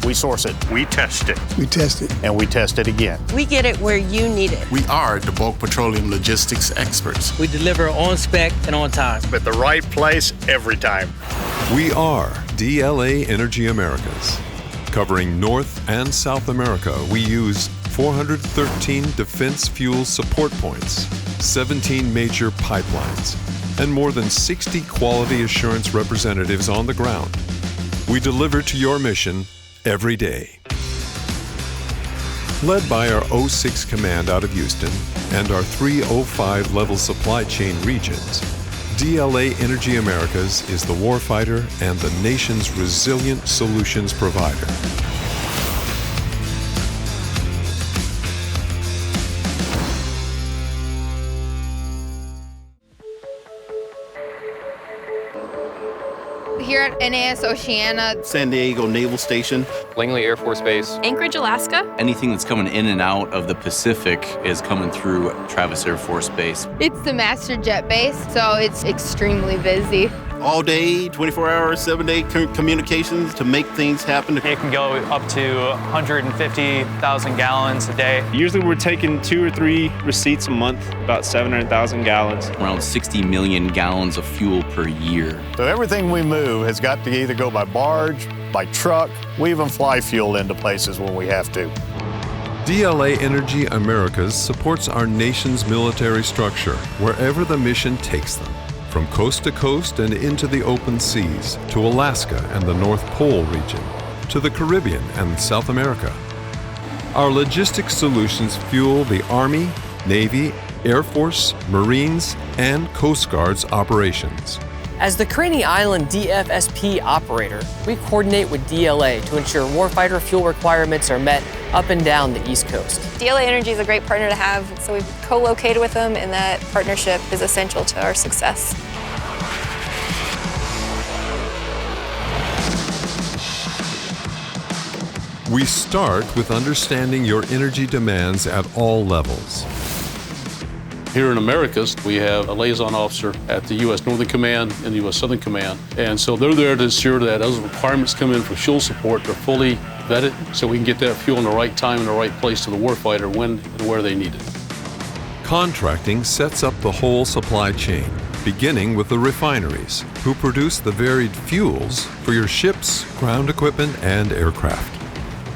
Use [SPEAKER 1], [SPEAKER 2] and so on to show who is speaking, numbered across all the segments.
[SPEAKER 1] We source it.
[SPEAKER 2] We test it.
[SPEAKER 3] We test it.
[SPEAKER 1] And we test it again.
[SPEAKER 4] We get it where you need it.
[SPEAKER 5] We are the bulk petroleum logistics experts.
[SPEAKER 6] We deliver on spec and on time.
[SPEAKER 2] At the right place every time.
[SPEAKER 7] We are DLA Energy Americas. Covering North and South America, we use 413 defense fuel support points, 17 major pipelines, and more than 60 quality assurance representatives on the ground. We deliver to your mission every day. Led by our 06 Command out of Houston and our 305 level supply chain regions, DLA Energy Americas is the warfighter and the nation's resilient solutions provider.
[SPEAKER 8] Here at NAS Oceana,
[SPEAKER 5] San Diego Naval Station,
[SPEAKER 9] Langley Air Force Base,
[SPEAKER 10] Anchorage, Alaska.
[SPEAKER 11] Anything that's coming in and out of the Pacific is coming through Travis Air Force Base.
[SPEAKER 8] It's the master jet base, so it's extremely busy.
[SPEAKER 5] all day, 24 hours, 7-day communications to make things happen.
[SPEAKER 12] It can go up to 150,000 gallons a day.
[SPEAKER 13] Usually we're taking 2 or 3 receipts a month, about 700,000 gallons.
[SPEAKER 11] Around 60 million gallons of fuel per year.
[SPEAKER 1] So everything we move has got to either go by barge, by truck. We even fly fuel into places when we have to.
[SPEAKER 7] DLA Energy Americas supports our nation's military structure wherever the mission takes them, from coast to coast and into the open seas, to Alaska and the North Pole region, to the Caribbean and South America. Our logistics solutions fuel the Army, Navy, Air Force, Marines, and Coast Guard's operations.
[SPEAKER 6] As the Craney Island DFSP operator, we coordinate with DLA to ensure warfighter fuel requirements are met up and down the East Coast.
[SPEAKER 10] DLA Energy is a great partner to have, so we've co-located with them, and that partnership is essential to our success.
[SPEAKER 7] We start with understanding your energy demands at all levels.
[SPEAKER 14] Here in Americas, we have a liaison officer at the U.S. Northern Command and the U.S. Southern Command. And so they're there to ensure that as requirements come in for fuel support, they're fully vetted so we can get that fuel in the right time and the right place to the warfighter when and where they need it.
[SPEAKER 7] Contracting sets up the whole supply chain, beginning with the refineries, who produce the varied fuels for your ships, ground equipment, and aircraft.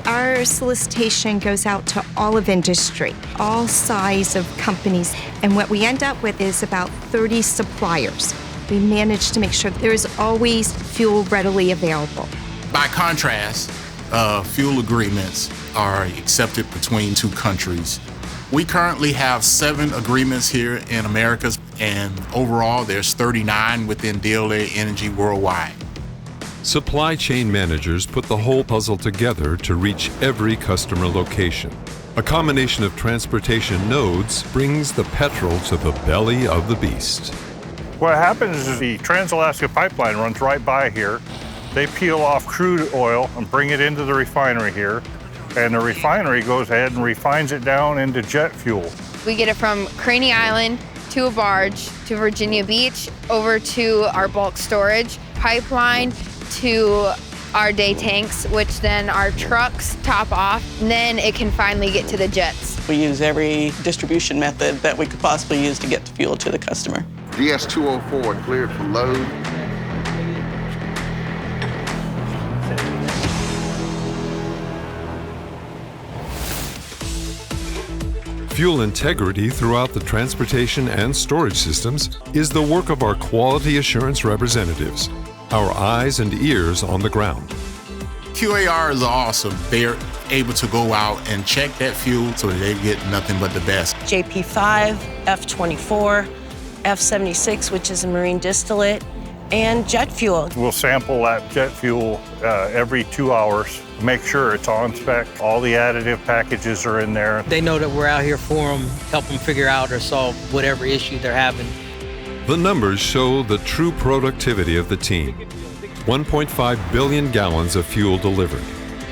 [SPEAKER 15] Our solicitation goes out to all of industry, all size of companies, and what we end up with is about 30 suppliers. We manage to make sure there is always fuel readily available.
[SPEAKER 5] By contrast, fuel agreements are accepted between two countries. We currently have 7 agreements here in Americas, and overall there's 39 within DLA Energy worldwide.
[SPEAKER 7] Supply chain managers put the whole puzzle together to reach every customer location. A combination of transportation nodes brings the petrol to the belly of the beast.
[SPEAKER 2] What happens is the Trans-Alaska Pipeline runs right by here. They peel off crude oil and bring it into the refinery here, and the refinery goes ahead and refines it down into jet fuel.
[SPEAKER 8] We get it from Craney Island to a barge to Virginia Beach, over to our bulk storage pipeline, to our day tanks, which then our trucks top off, and then it can finally get to the jets.
[SPEAKER 4] We use every distribution method that we could possibly use to get the fuel to the customer.
[SPEAKER 16] DS-204 cleared for load.
[SPEAKER 7] Fuel integrity throughout the transportation and storage systems is the work of our quality assurance representatives, our eyes and ears on the ground.
[SPEAKER 5] QAR is awesome. They're able to go out and check that fuel so that they get nothing but the best.
[SPEAKER 4] JP5, F24, F76, which is a marine distillate, and jet fuel.
[SPEAKER 2] We'll sample that jet fuel every 2 hours, make sure it's on spec. All the additive packages are in there.
[SPEAKER 6] They know that we're out here for them, help them figure out or solve whatever issue they're having.
[SPEAKER 7] The numbers show the true productivity of the team. 1.5 billion gallons of fuel delivered,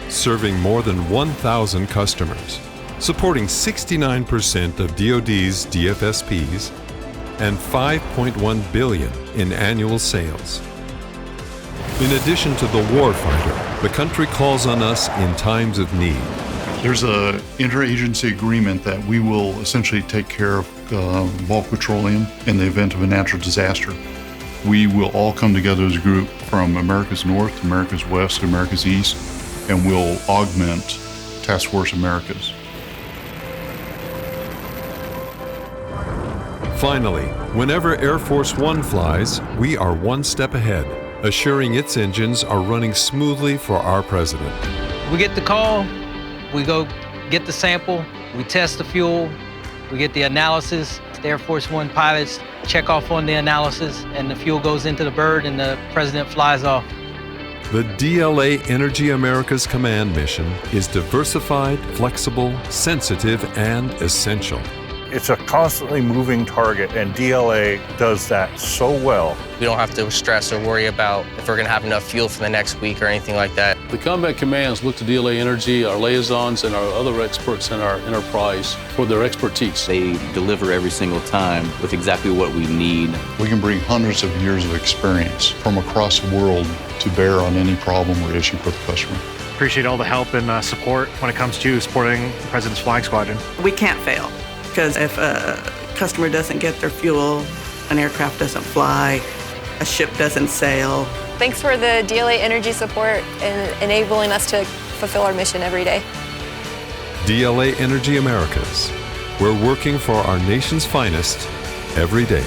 [SPEAKER 7] serving more than 1,000 customers, supporting 69% of DoD's DFSPs, and 5.1 billion in annual sales. In addition to the warfighter, The country calls on us in times of need.
[SPEAKER 3] There's an interagency agreement that we will essentially take care of bulk petroleum in the event of a natural disaster. We will all come together as a group from America's North, America's West, America's East, and we'll augment Task Force Americas.
[SPEAKER 7] Finally, whenever Air Force One flies, we are one step ahead, assuring its engines are running smoothly for our president.
[SPEAKER 9] We get the call, we go get the sample, we test the fuel, we get the analysis. The Air Force One pilots check off on the analysis, and the fuel goes into the bird, and the president flies off.
[SPEAKER 7] The DLA Energy Americas Command mission is diversified, flexible, sensitive, and essential.
[SPEAKER 2] It's a constantly moving target, and DLA does that so well.
[SPEAKER 17] We don't have to stress or worry about if we're going to have enough fuel for the next week or anything like that.
[SPEAKER 14] The combat commands look to DLA Energy, our liaisons, and our other experts in our enterprise for their expertise.
[SPEAKER 11] They deliver every single time with exactly what we need.
[SPEAKER 3] We can bring hundreds of years of experience from across the world to bear on any problem or issue for the customer.
[SPEAKER 12] Appreciate all the help and support when it comes to supporting the President's Flying Squadron.
[SPEAKER 18] We can't fail, because if a customer doesn't get their fuel, an aircraft doesn't fly, a ship doesn't sail.
[SPEAKER 10] Thanks for the DLA Energy support and enabling us to fulfill our mission every day.
[SPEAKER 7] DLA Energy Americas. We're working for our nation's finest every day.